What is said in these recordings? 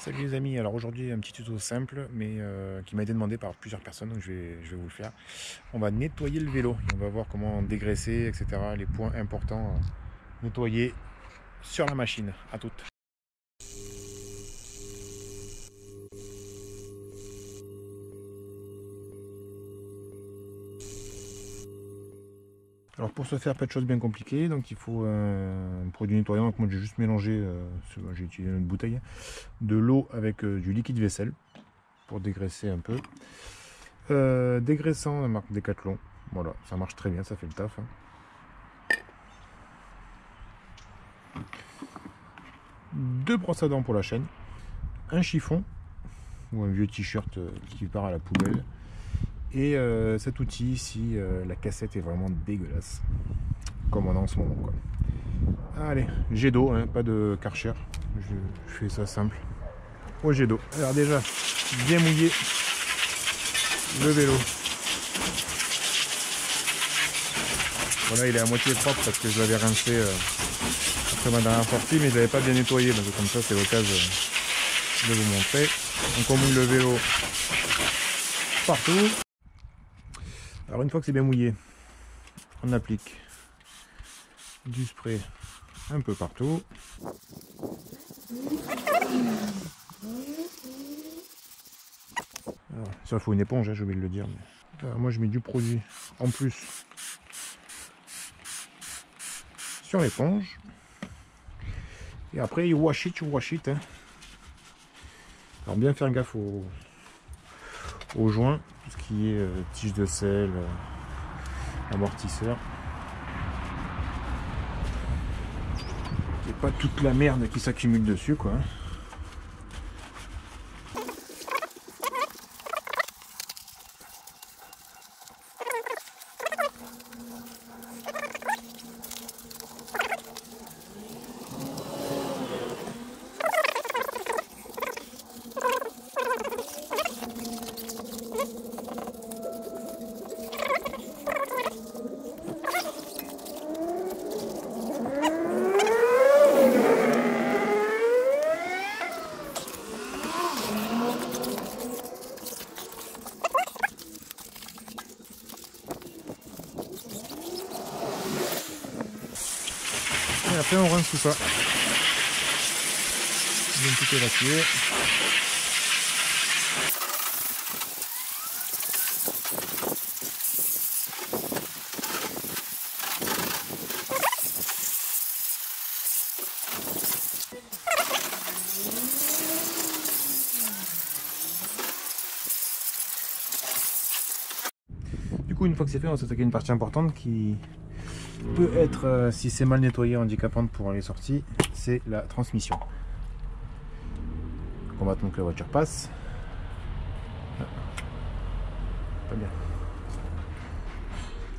Salut les amis, alors aujourd'hui un petit tuto simple mais qui m'a été demandé par plusieurs personnes, donc je vais vous le faire. On va nettoyer le vélo et on va voir comment dégraisser, etc. Les points importants à nettoyer sur la machine. À toutes. Alors pour ce faire, pas de choses bien compliquées, donc il faut un produit nettoyant. Donc moi j'ai juste mélangé, j'ai utilisé une bouteille, de l'eau avec du liquide vaisselle pour dégraisser un peu. Dégraissant la marque Decathlon, voilà, ça marche très bien, ça fait le taf. Deux brosses à dents pour la chaîne, un chiffon ou un vieux t-shirt qui part à la poubelle, et cet outil si la cassette est vraiment dégueulasse, comme on a en ce moment, quoi. Allez, jet d'eau, hein, pas de Karcher, je fais ça simple au jet d'eau. Alors déjà, bien mouiller le vélo. Voilà, il est à moitié propre parce que je l'avais rincé après ma dernière sortie, mais je l'avais pas bien nettoyé, donc comme ça c'est l'occasion de vous montrer. Donc on mouille le vélo partout. Alors une fois que c'est bien mouillé, on applique du spray un peu partout. Alors, ça, il faut une éponge, hein, j'ai oublié de le dire. Mais... Alors, moi je mets du produit en plus sur l'éponge. Et après you wash it, hein. Alors bien faire gaffe aux joints, tout ce qui est tige de sel, amortisseur. Et pas toute la merde qui s'accumule dessus, quoi. Et après on rince tout ça. Bien tout évacuer. Du coup, une fois que c'est fait, on va s'attaquer à une partie importante qui peut être, si c'est mal nettoyé, handicapante pour les sorties, c'est la transmission. On va attendre que la voiture passe. Pas bien.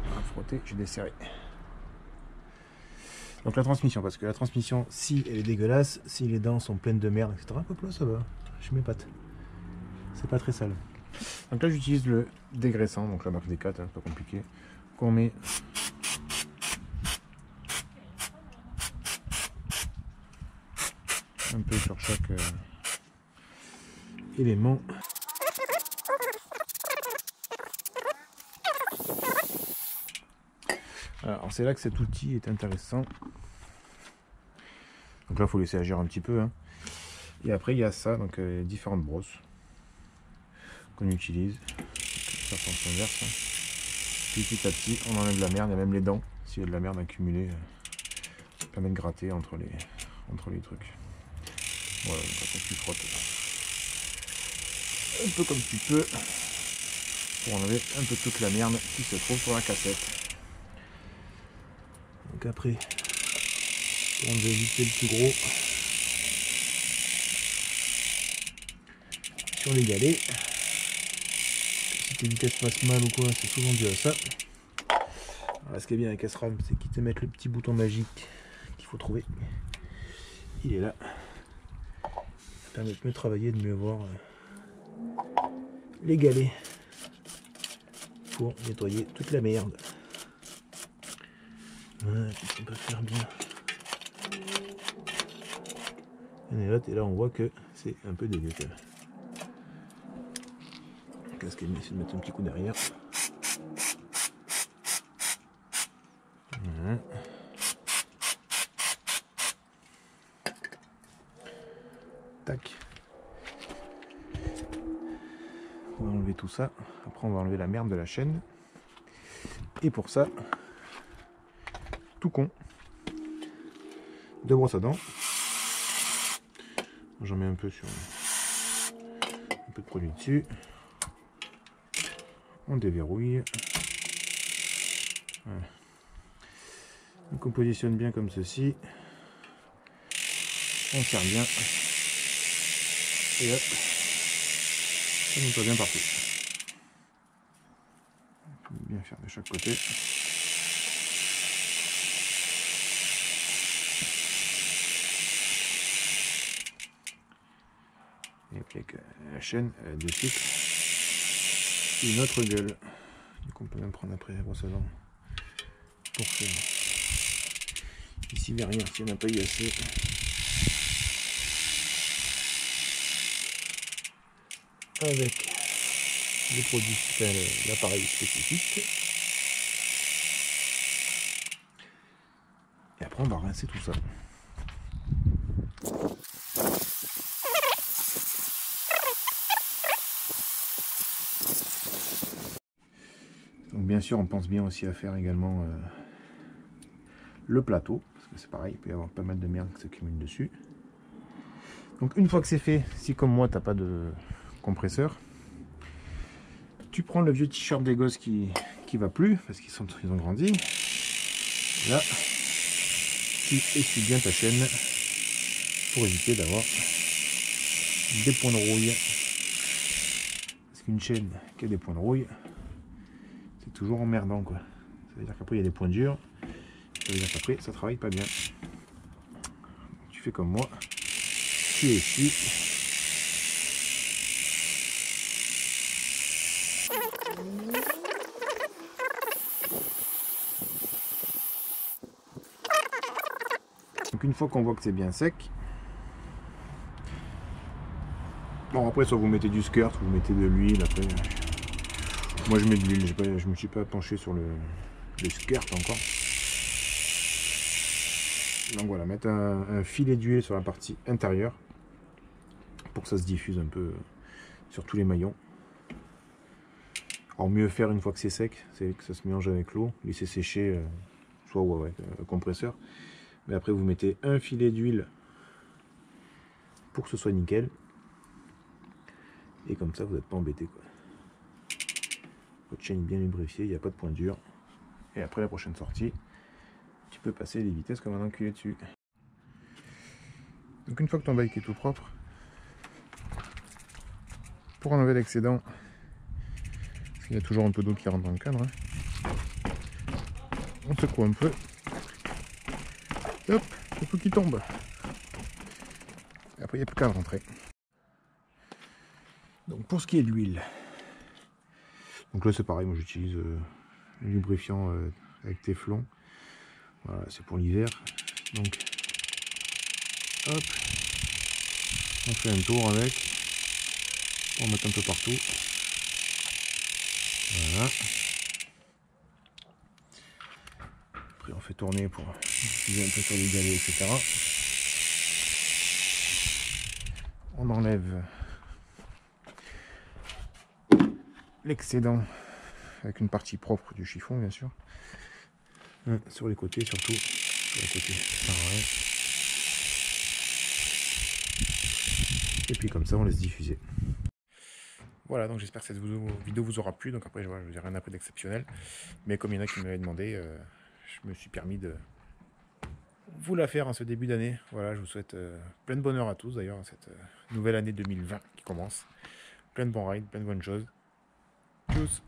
On va frotter, j'ai desserré. Donc la transmission, parce que la transmission, si elle est dégueulasse, si les dents sont pleines de merde, etc. Hop là, ça va, je m'épate. C'est pas très sale. Donc là j'utilise le dégraissant, donc la marque Decat, hein, pas compliqué, qu'on met un peu sur chaque élément. Alors c'est là que cet outil est intéressant. Donc là il faut laisser agir un petit peu, hein. Et après il y a ça, donc différentes brosses qu'on utilise. Ça sens inverse, hein. Petit à petit on enlève la merde, il y a même les dents, s'il y a de la merde accumulée, ça permet de gratter entre les trucs. Voilà, donc après tu frottes un peu comme tu peux pour enlever un peu toute la merde qui se trouve sur la cassette. Donc après, on va éviter le plus gros sur les galets. Si tes vitesses passent mal ou quoi, c'est souvent dû à ça. Alors, ce qui est bien avec SRAM, c'est qu'ils te mettent le petit bouton magique qu'il faut trouver. Il est là. Ça permet de mieux travailler, de mieux voir les galets pour nettoyer toute la merde. Voilà, on peut faire bien. Et là on voit que C'est un peu dégueu quand même. Qu'est-ce qu'elle essaie de mettre un petit coup derrière. Voilà. Tac. On va enlever tout ça. Après on va enlever la merde de la chaîne. Et pour ça, tout con, 2 brosses à dents. J'en mets un peu sur un peu de produit dessus. On déverrouille. Voilà. Donc on positionne bien comme ceci. On serre bien. Et hop, ça nettoie bien partout. Il faut bien faire de chaque côté. Et puis avec la chaîne, elle a 2 cycles. Une autre gueule. Donc on peut même prendre après la brosse à dents pour faire ici derrière s'il n'y en a pas eu assez. Avec les produits, enfin, l'appareil spécifique. Et après on va rincer tout ça. Donc bien sûr on pense bien aussi à faire également le plateau, parce que c'est pareil, il peut y avoir pas mal de merde qui s'accumule dessus. Donc une fois que c'est fait, si comme moi t'as pas de compresseur, tu prends le vieux t-shirt des gosses qui va plus, parce qu'ils ont grandi. Là, tu essuies bien ta chaîne pour éviter d'avoir des points de rouille. Parce qu'une chaîne qui a des points de rouille, c'est toujours emmerdant quoi. Ça veut dire qu'après il y a des points durs, ça veut dire qu'après ça travaille pas bien. Donc, tu fais comme moi, tu essuies. Donc une fois qu'on voit que c'est bien sec, bon après soit vous mettez du skirt, vous mettez de l'huile, après moi je mets de l'huile, je me suis pas penché sur le skirt encore. Donc voilà, mettre un filet d'huile sur la partie intérieure pour que ça se diffuse un peu sur tous les maillons. Alors mieux faire une fois que c'est sec, c'est que ça se mélange avec l'eau, laisser sécher soit avec un compresseur. Mais après vous mettez un filet d'huile pour que ce soit nickel. Et comme ça vous n'êtes pas embêté quoi. Votre chaîne est bien lubrifiée, il n'y a pas de point dur. Et après la prochaine sortie, tu peux passer les vitesses comme un enculé dessus. Donc une fois que ton bike est tout propre, pour enlever l'excédent, parce qu'il y a toujours un peu d'eau qui rentre dans le cadre, hein, on secoue un peu. Hop, il y a tout qui tombe. Et après il n'y a plus qu'à rentrer. Donc pour ce qui est de l'huile, donc là c'est pareil, moi j'utilise le lubrifiant avec Téflon. Voilà, c'est pour l'hiver. Donc hop, on fait un tour avec, on met un peu partout. Voilà. Après on fait tourner pour diffuser un peu sur les galets, etc. On enlève l'excédent avec une partie propre du chiffon bien sûr. Sur les côtés surtout. Sur les côtés, pareil. Et puis comme ça on laisse diffuser. Voilà, donc j'espère que cette vidéo vous aura plu. Donc après je vous dirai rien après d'exceptionnel. Mais comme il y en a qui m'avaient demandé, je me suis permis de vous la faire en ce début d'année. Voilà, je vous souhaite plein de bonheur à tous d'ailleurs en cette nouvelle année 2020 qui commence. Plein de bons rides, plein de bonnes choses. Tchuss.